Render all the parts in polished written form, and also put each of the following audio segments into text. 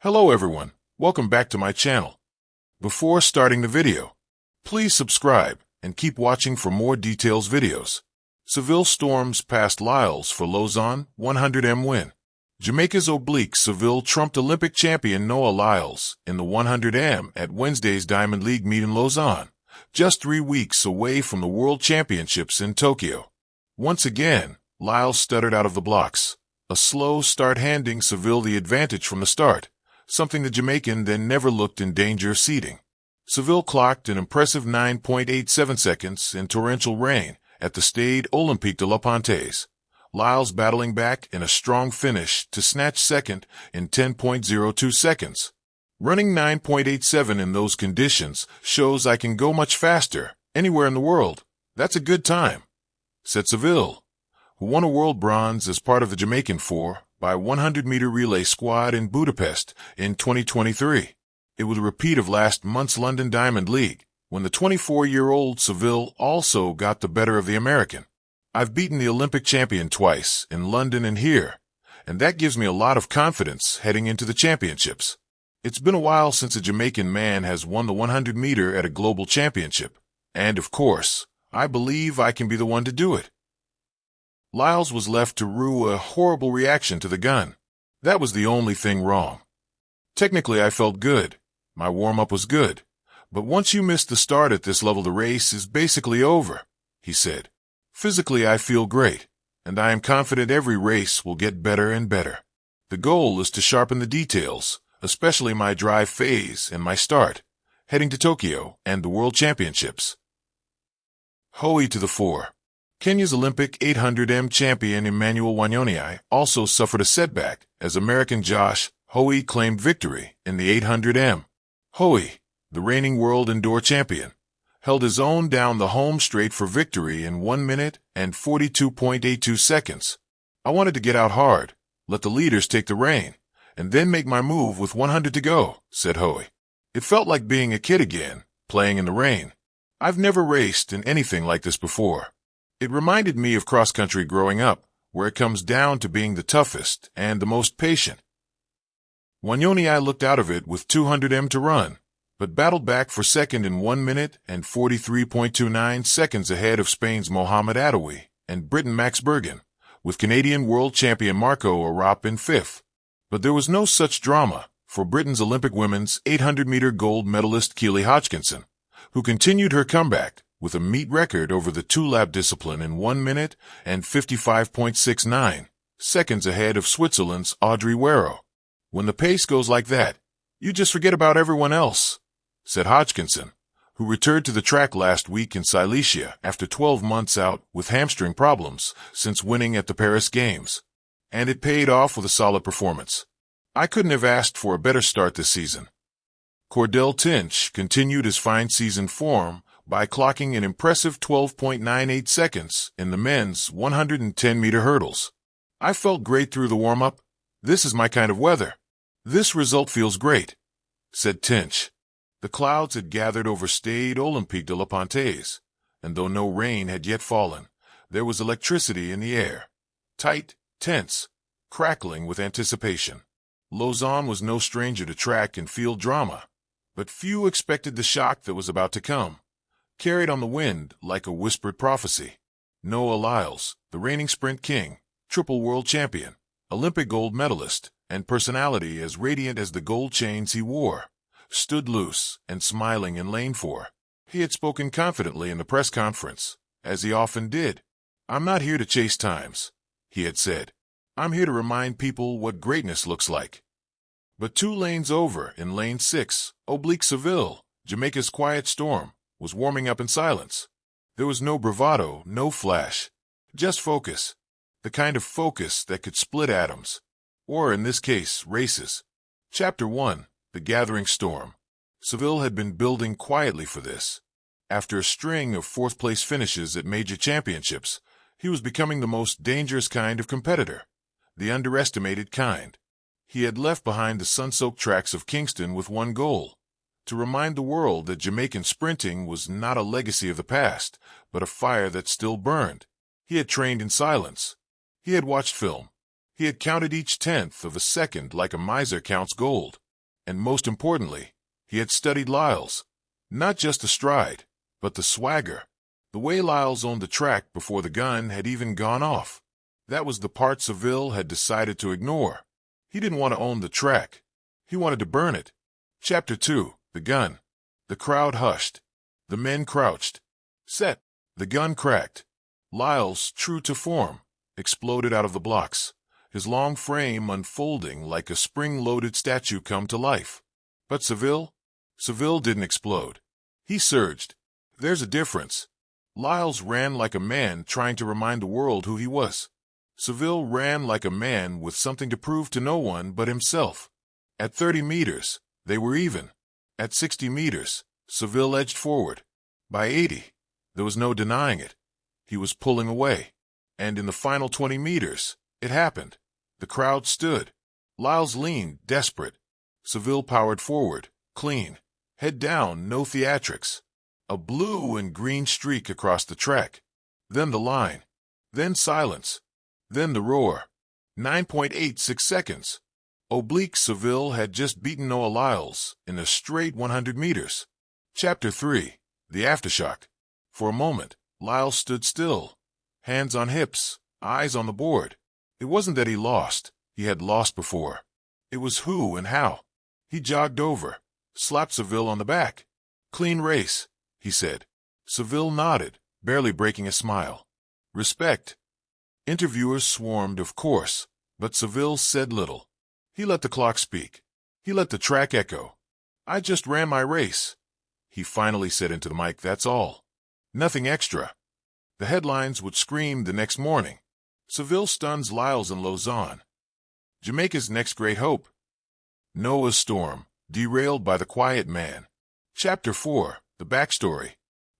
Hello everyone, welcome back to my channel. Before starting the video, please subscribe and keep watching for more details videos. Seville storms past Lyles for Lausanne 100m win. Jamaica's oblique Seville trumped Olympic champion Noah Lyles in the 100m at Wednesday's Diamond League meet in Lausanne, just 3 weeks away from the World Championships in Tokyo. Once again, Lyles stuttered out of the blocks, a slow start handing Seville the advantage from the start, something the Jamaican then never looked in danger of ceding. Seville clocked an impressive 9.87 seconds in torrential rain at the Stade Olympique de la Pontaise. Lyles battling back in a strong finish to snatch second in 10.02 seconds. Running 9.87 in those conditions shows I can go much faster anywhere in the world. That's a good time, said Seville, who won a world bronze as part of the Jamaican 4x100-meter relay squad in Budapest in 2023. It was a repeat of last month's London Diamond League, when the 24-year-old Seville also got the better of the American. I've beaten the Olympic champion twice, in London and here, and that gives me a lot of confidence heading into the championships. It's been a while since a Jamaican man has won the 100-meter at a global championship, and of course, I believe I can be the one to do it. Lyles was left to rue a horrible reaction to the gun. That was the only thing wrong. Technically, I felt good. My warm-up was good. But once you miss the start at this level, the race is basically over, he said. Physically, I feel great, and I am confident every race will get better and better. The goal is to sharpen the details, especially my drive phase and my start, heading to Tokyo and the World Championships. Hoey to the fore. Kenya's Olympic 800m champion Emmanuel Wanyonyi also suffered a setback as American Josh Hoey claimed victory in the 800m. Hoey, the reigning world indoor champion, held his own down the home straight for victory in 1 minute and 42.82 seconds. I wanted to get out hard, let the leaders take the reign, and then make my move with 100 to go, said Hoey. It felt like being a kid again, playing in the rain. I've never raced in anything like this before. It reminded me of cross-country growing up, where it comes down to being the toughest and the most patient. Wanyonyi looked out of it with 200m to run, but battled back for second in 1 minute and 43.29 seconds ahead of Spain's Mohamed Adoui and Britain Max Bergen, with Canadian world champion Marco Arop in fifth. But there was no such drama for Britain's Olympic women's 800-meter gold medalist Keely Hodgkinson, who continued her comeback with a meet record over the two-lap discipline in 1 minute and 55.69 seconds ahead of Switzerland's Audrey Wero. When the pace goes like that, you just forget about everyone else, said Hodgkinson, who returned to the track last week in Silesia after 12 months out with hamstring problems since winning at the Paris Games. And it paid off with a solid performance. I couldn't have asked for a better start this season. Cordell Tinch continued his fine season form by clocking an impressive 12.98 seconds in the men's 110-meter hurdles. I felt great through the warm-up. This is my kind of weather. This result feels great, said Tinch. The clouds had gathered over Stade Olympique de la Pontaise, and though no rain had yet fallen, there was electricity in the air. Tight, tense, crackling with anticipation. Lausanne was no stranger to track and field drama, but few expected the shock that was about to come. Carried on the wind like a whispered prophecy, Noah Lyles, the reigning sprint king, triple world champion, Olympic gold medalist, and personality as radiant as the gold chains he wore, stood loose and smiling in lane 4. He had spoken confidently in the press conference, as he often did. I'm not here to chase times, he had said. I'm here to remind people what greatness looks like. But 2 lanes over in lane 6, oblique Seville, Jamaica's quiet storm, was warming up in silence. There was no bravado, no flash, just focus, the kind of focus that could split atoms, or in this case, races. Chapter 1, The Gathering Storm. Seville had been building quietly for this. After a string of fourth-place finishes at major championships, he was becoming the most dangerous kind of competitor, the underestimated kind. He had left behind the sun-soaked tracks of Kingston with one goal: to remind the world that Jamaican sprinting was not a legacy of the past, but a fire that still burned. He had trained in silence. He had watched film. He had counted each tenth of a second like a miser counts gold. And most importantly, he had studied Lyles. Not just the stride, but the swagger. The way Lyles owned the track before the gun had even gone off. That was the part Seville had decided to ignore. He didn't want to own the track. He wanted to burn it. Chapter 2. The gun. The crowd hushed. The men crouched. Set. The gun cracked. Lyles, true to form, exploded out of the blocks, his long frame unfolding like a spring-loaded statue come to life. But Seville? Seville didn't explode. He surged. There's a difference. Lyles ran like a man trying to remind the world who he was. Seville ran like a man with something to prove to no one but himself. At 30 meters, they were even. At 60 meters, Seville edged forward. By 80, there was no denying it. He was pulling away. And in the final 20 meters, it happened. The crowd stood. Lyles leaned, desperate. Seville powered forward, clean. Head down, no theatrics. A blue and green streak across the track. Then the line. Then silence. Then the roar. 9.86 seconds. Oblique Seville had just beaten Noah Lyles in a straight 100 meters. Chapter 3. The Aftershock. For a moment, Lyles stood still, hands on hips, eyes on the board. It wasn't that he lost. He had lost before. It was who and how. He jogged over, slapped Seville on the back. Clean race, he said. Seville nodded, barely breaking a smile. Respect. Interviewers swarmed, of course, but Seville said little. He let the clock speak. He let the track echo. I just ran my race. He finally said into the mic, that's all. Nothing extra. The headlines would scream the next morning. Seville stuns Lyles in Lausanne. Jamaica's next great hope. Noah's storm, derailed by the quiet man. Chapter 4. The backstory.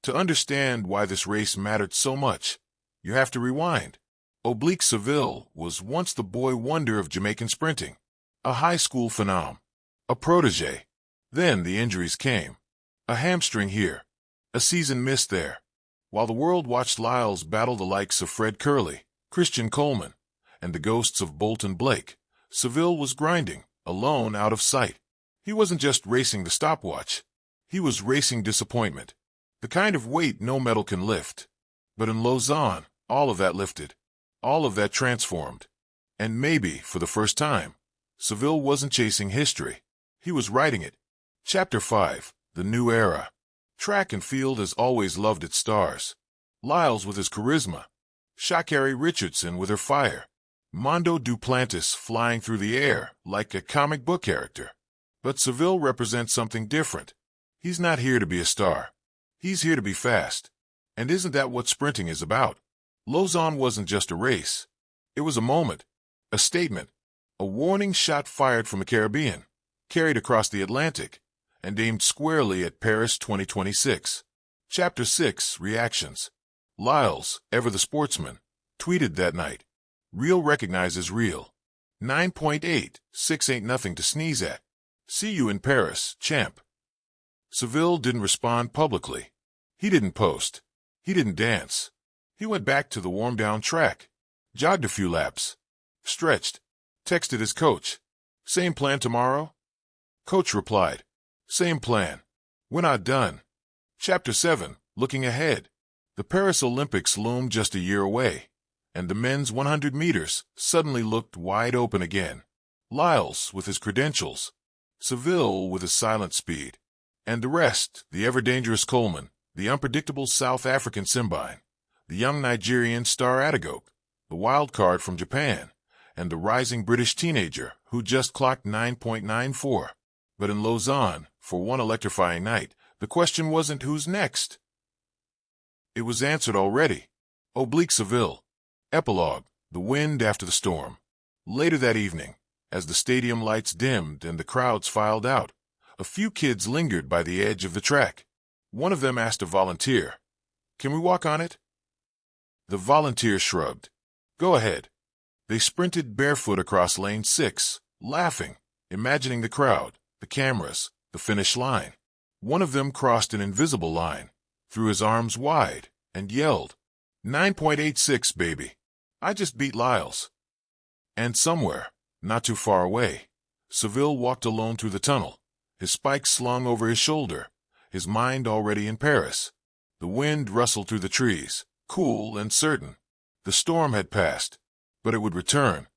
To understand why this race mattered so much, you have to rewind. Oblique Seville was once the boy wonder of Jamaican sprinting. A high school phenom. A protege. Then the injuries came. A hamstring here. A season missed there. While the world watched Lyles battle the likes of Fred Curley, Christian Coleman, and the ghosts of Bolton Blake, Seville was grinding, alone out of sight. He wasn't just racing the stopwatch. He was racing disappointment. The kind of weight no medal can lift. But in Lausanne, all of that lifted. All of that transformed. And maybe, for the first time, Seville wasn't chasing history. He was writing it. Chapter 5. The New Era. Track and field has always loved its stars. Lyles with his charisma. Sha'Carri Richardson with her fire. Mondo Duplantis flying through the air like a comic book character. But Seville represents something different. He's not here to be a star. He's here to be fast. And isn't that what sprinting is about? Lausanne wasn't just a race. It was a moment, a statement, a warning shot fired from the Caribbean, carried across the Atlantic, and aimed squarely at Paris 2026. Chapter 6. Reactions. Lyles, ever the sportsman, tweeted that night. Real recognizes real. 9.86 ain't nothing to sneeze at. See you in Paris, champ. Seville didn't respond publicly. He didn't post. He didn't dance. He went back to the warm-down track, jogged a few laps, stretched, texted his coach. Same plan tomorrow? Coach replied, same plan. We're not done. Chapter 7. Looking ahead. The Paris Olympics loomed just a year away, and the men's 100 meters suddenly looked wide open again. Lyles with his credentials, Seville with his silent speed, and the rest, the ever-dangerous Coleman, the unpredictable South African Simbine, the young Nigerian Star Adagoke, the wild card from Japan, and the rising British teenager who just clocked 9.94. But in Lausanne, for one electrifying night, the question wasn't who's next. It was answered already. Oblique Seville. Epilogue. The wind after the storm. Later that evening, as the stadium lights dimmed and the crowds filed out, a few kids lingered by the edge of the track. One of them asked a volunteer, "Can we walk on it?" The volunteer shrugged. "Go ahead." They sprinted barefoot across lane 6, laughing, imagining the crowd, the cameras, the finish line. One of them crossed an invisible line, threw his arms wide, and yelled, 9.86, baby. I just beat Lyles. And somewhere, not too far away, Seville walked alone through the tunnel, his spikes slung over his shoulder, his mind already in Paris. The wind rustled through the trees, cool and certain. The storm had passed, but it would return,